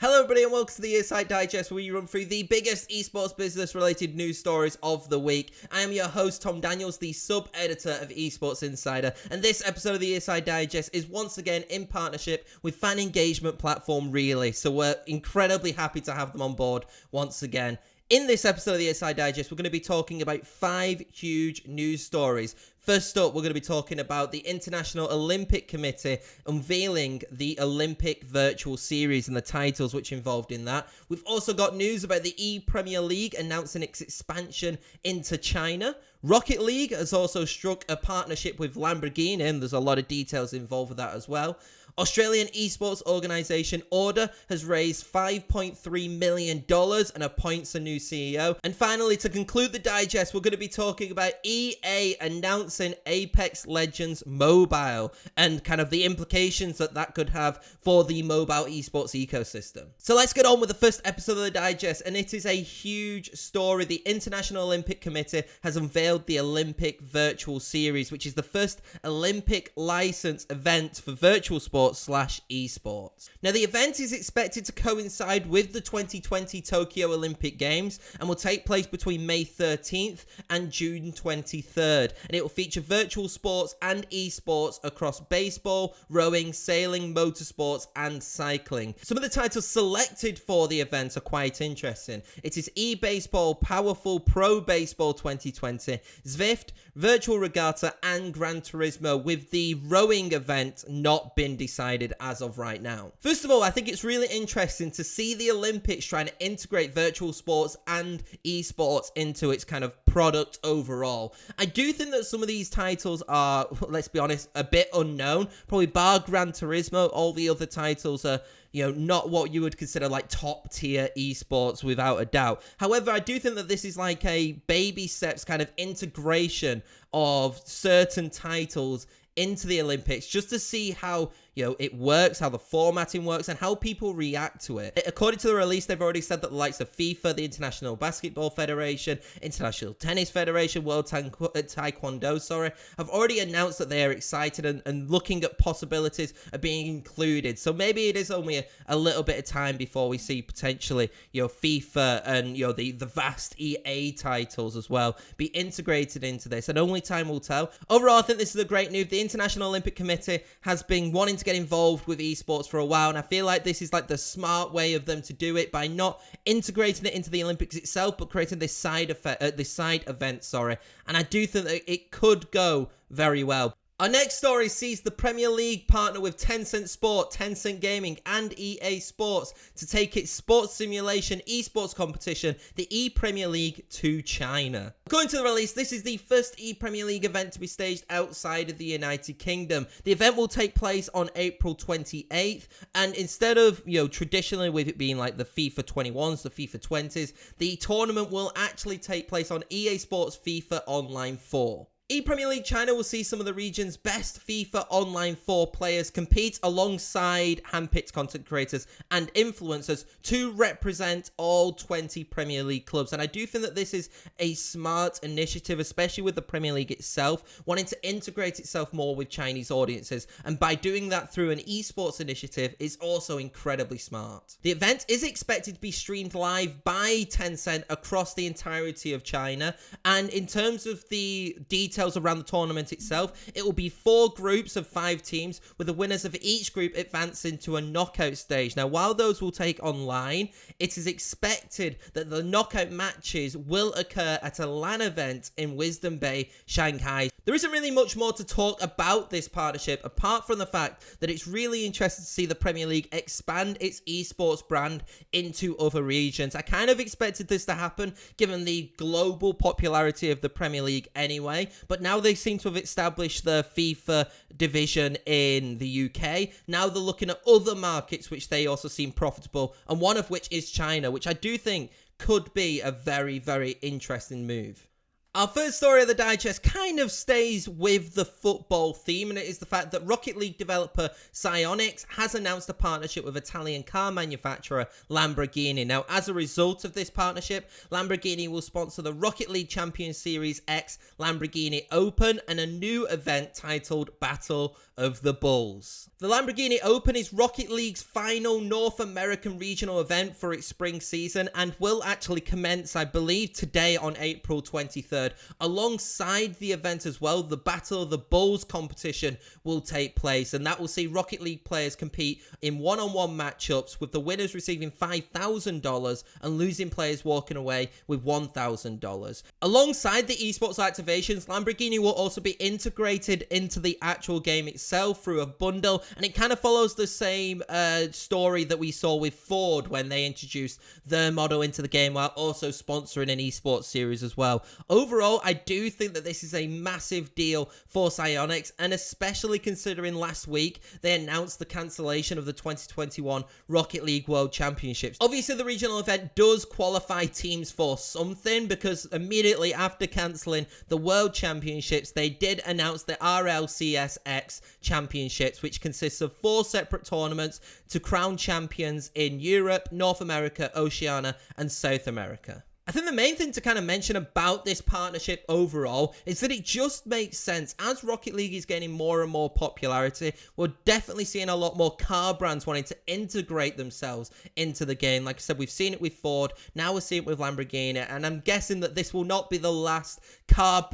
Hello everybody and welcome to the ESI Digest, where we run through the biggest esports business related news stories of the week. I am your host Tom Daniels, the sub-editor of Esports Insider, and this episode of the ESI Digest is once again in partnership with fan engagement platform Really, so we're incredibly happy to have them on board once again. In this episode of the ESI Digest, we're going to be talking about 5 huge news stories. First up, we're going to be talking about the International Olympic Committee unveiling the Olympic Virtual Series and the titles which involved in that. We've also got news about the ePremier League announcing its expansion into China. Rocket League has also struck a partnership with Lamborghini, and there's a lot of details involved with that as well. Australian esports organisation Order has raised $5.3 million and appoints a new CEO. And finally, to conclude the digest, we're going to be talking about EA announcing Apex Legends Mobile and kind of the implications that that could have for the mobile esports ecosystem. So let's get on with the first episode of the digest, and it is a huge story. The International Olympic Committee has unveiled the Olympic Virtual Series, which is the first Olympic licensed event for virtual sports /esports. Now, the event is expected to coincide with the 2020 Tokyo Olympic Games and will take place between May 13th and June 23rd. And it will feature virtual sports and esports across baseball, rowing, sailing, motorsports, and cycling. Some of the titles selected for the event are quite interesting. It is eBaseball, Powerful, Pro Baseball 2020, Zwift, Virtual Regatta, and Gran Turismo, with the rowing event not been decided as of right now. First of all, I think it's really interesting to see the Olympics trying to integrate virtual sports and esports into its kind of product overall. I do think that some of these titles are, let's be honest, a bit unknown. Probably bar Gran Turismo, all the other titles are, not what you would consider like top tier esports without a doubt. However, I do think that this is like a baby steps kind of integration of certain titles into the Olympics, just to see how it works, how the formatting works, and how people react to it. According to the release, they've already said that the likes of FIFA, the International Basketball Federation, International Tennis Federation, World Taekwondo, have already announced that they are excited and looking at possibilities of being included. So maybe it is only a little bit of time before we see potentially, FIFA and, the vast EA titles as well be integrated into this, and only time will tell. Overall, I think this is a great move. The International Olympic Committee has been wanting to get involved with esports for a while, and I feel like this is like the smart way of them to do it by not integrating it into the Olympics itself, but creating this side event, and I do think that it could go very well. Our next story sees the Premier League partner with Tencent Sport, Tencent Gaming, and EA Sports to take its sports simulation esports competition, the ePremier League, to China. According to the release, this is the first ePremier League event to be staged outside of the United Kingdom. The event will take place on April 28th, and instead of, traditionally with it being like the FIFA 21s, the FIFA 20s, the tournament will actually take place on EA Sports FIFA Online 4. ePremier League China will see some of the region's best FIFA Online 4 players compete alongside handpicked content creators and influencers to represent all 20 Premier League clubs. And I do think that this is a smart initiative, especially with the Premier League itself, wanting to integrate itself more with Chinese audiences. And by doing that through an esports initiative is also incredibly smart. The event is expected to be streamed live by Tencent across the entirety of China. And in terms of the details around the tournament itself, it will be 4 groups of 5 teams, with the winners of each group advancing to a knockout stage. Now, while those will take online, it is expected that the knockout matches will occur at a LAN event in Wisdom Bay, Shanghai. There isn't really much more to talk about this partnership, apart from the fact that it's really interesting to see the Premier League expand its esports brand into other regions. I kind of expected this to happen, given the global popularity of the Premier League anyway, but now they seem to have established the FIFA division in the UK. Now they're looking at other markets which they also seem profitable, and one of which is China, which I do think could be a very, very interesting move. Our first story of the digest kind of stays with the football theme, and it is the fact that Rocket League developer Psyonix has announced a partnership with Italian car manufacturer Lamborghini. Now, as a result of this partnership, Lamborghini will sponsor the Rocket League Champions Series X Lamborghini Open and a new event titled Battle of the Bulls. The Lamborghini Open is Rocket League's final North American regional event for its spring season and will actually commence, I believe, today on April 23rd. Alongside the event as well, the Battle of the Bulls competition will take place, and that will see Rocket League players compete in one-on-one matchups, with the winners receiving $5,000 and losing players walking away with $1,000. Alongside the esports activations, Lamborghini will also be integrated into the actual game itself through a bundle, and it kind of follows the same story that we saw with Ford when they introduced their model into the game while also sponsoring an esports series as well. Overall, I do think that this is a massive deal for Psyonix, and especially considering last week they announced the cancellation of the 2021 Rocket League World Championships. Obviously, the regional event does qualify teams for something, because immediately after cancelling the World Championships, they did announce the RLCSX Championships, which consists of 4 separate tournaments to crown champions in Europe, North America, Oceania, and South America. I think the main thing to kind of mention about this partnership overall is that it just makes sense. As Rocket League is gaining more and more popularity, we're definitely seeing a lot more car brands wanting to integrate themselves into the game. Like I said, we've seen it with Ford, now we're seeing it with Lamborghini, and I'm guessing that this will not be the last car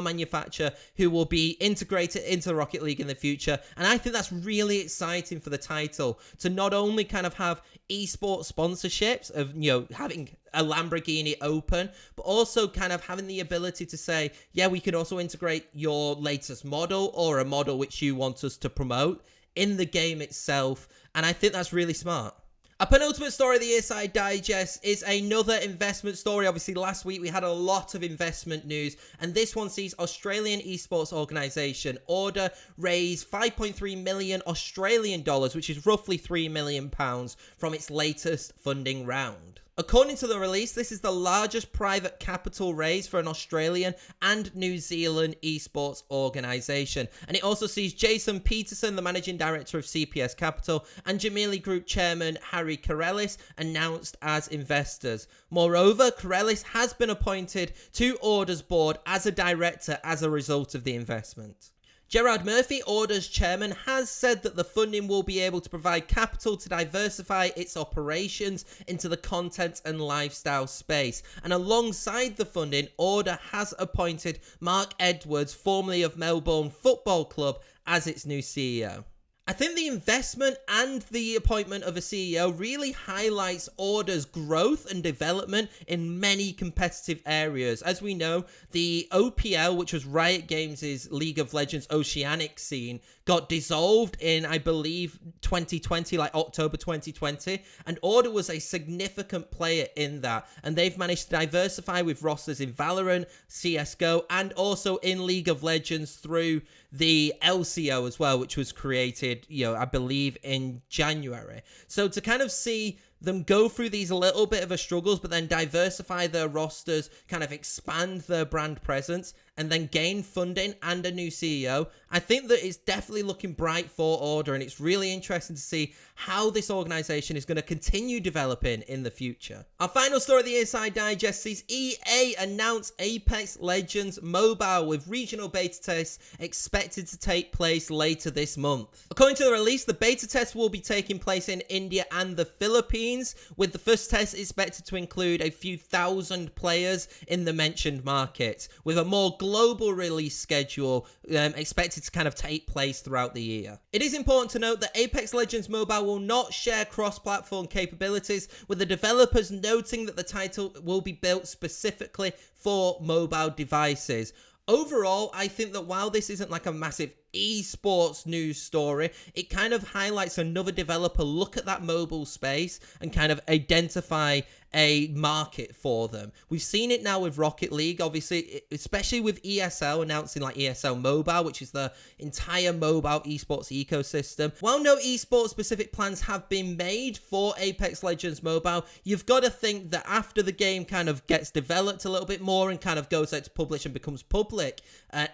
manufacturer who will be integrated into Rocket League in the future. And I think that's really exciting for the title, to not only kind of have esports sponsorships of, having a Lamborghini Open, but also kind of having the ability to say, yeah, we can also integrate your latest model or a model which you want us to promote in the game itself. And I think that's really smart. A penultimate story of the ESI Digest is another investment story. Obviously, last week we had a lot of investment news, and this one sees Australian esports organisation Order raise 5.3 million Australian dollars, which is roughly £3 million, from its latest funding round. According to the release, this is the largest private capital raise for an Australian and New Zealand esports organisation. And it also sees Jason Peterson, the managing director of CPS Capital, and Gemelli Group chairman Harry Corellis announced as investors. Moreover, Corellis has been appointed to Order's board as a director as a result of the investment. Gerard Murphy, Order's chairman, has said that the funding will be able to provide capital to diversify its operations into the content and lifestyle space. And alongside the funding, Order has appointed Mark Edwards, formerly of Melbourne Football Club, as its new CEO. I think the investment and the appointment of a CEO really highlights Order's growth and development in many competitive areas. As we know, the OPL, which was Riot Games' League of Legends Oceanic scene, got dissolved in, I believe, 2020, like October 2020, and Order was a significant player in that, and they've managed to diversify with rosters in Valorant, CSGO, and also in League of Legends through the LCO as well, which was created, I believe in January. So to kind of see them go through these a little bit of a struggles, but then diversify their rosters, kind of expand their brand presence, and then gain funding and a new CEO, I think that it's definitely looking bright for Order, and it's really interesting to see how this organization is going to continue developing in the future. Our final story of the ESI Digest sees EA announce Apex Legends Mobile with regional beta tests expected to take place later this month. According to the release, the beta test will be taking place in India and the Philippines, with the first test expected to include a few thousand players in the mentioned markets, with a more global release schedule expected to kind of take place throughout the year. It is important to note that Apex Legends Mobile will not share cross-platform capabilities, with the developers noting that the title will be built specifically for mobile devices. Overall, I think that while this isn't like a massive esports news story. It kind of highlights another developer look at that mobile space and kind of identify a market for them. We've seen it now with Rocket League, obviously, especially with ESL announcing like ESL Mobile, which is the entire mobile esports ecosystem. While no esports specific plans have been made for Apex Legends Mobile, you've got to think that after the game kind of gets developed a little bit more and kind of goes out to publish and becomes public,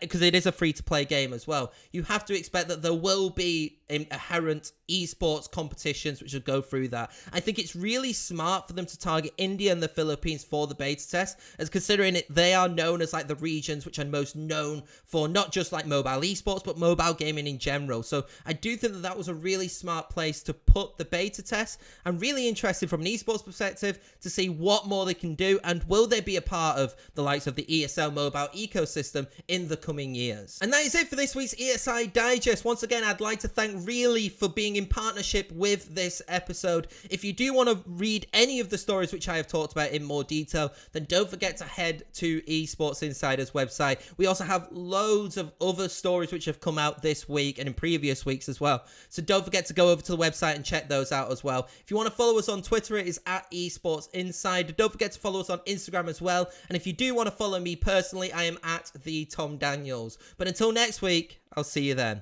because it is a free-to-play game as well, you have to expect that there will be inherent esports competitions which will go through that. I think it's really smart for them to target India and the Philippines for the beta test, as considering it, they are known as like the regions which are most known for not just like mobile esports, but mobile gaming in general. So I do think that that was a really smart place to put the beta test. I'm really interested from an esports perspective to see what more they can do, and will they be a part of the likes of the ESL mobile ecosystem in the coming years. And that is it for this week's ESI Digest. Once again, I'd like to thank Really for being in partnership with this episode. If you do want to read any of the stories which I have talked about in more detail, then don't forget to head to Esports Insider's website. We also have loads of other stories which have come out this week and in previous weeks as well. So don't forget to go over to the website and check those out as well. If you want to follow us on Twitter, it is at Esports Insider. Don't forget to follow us on Instagram as well. And if you do want to follow me personally, I am at the Tom Daniels. But until next week, I'll see you then.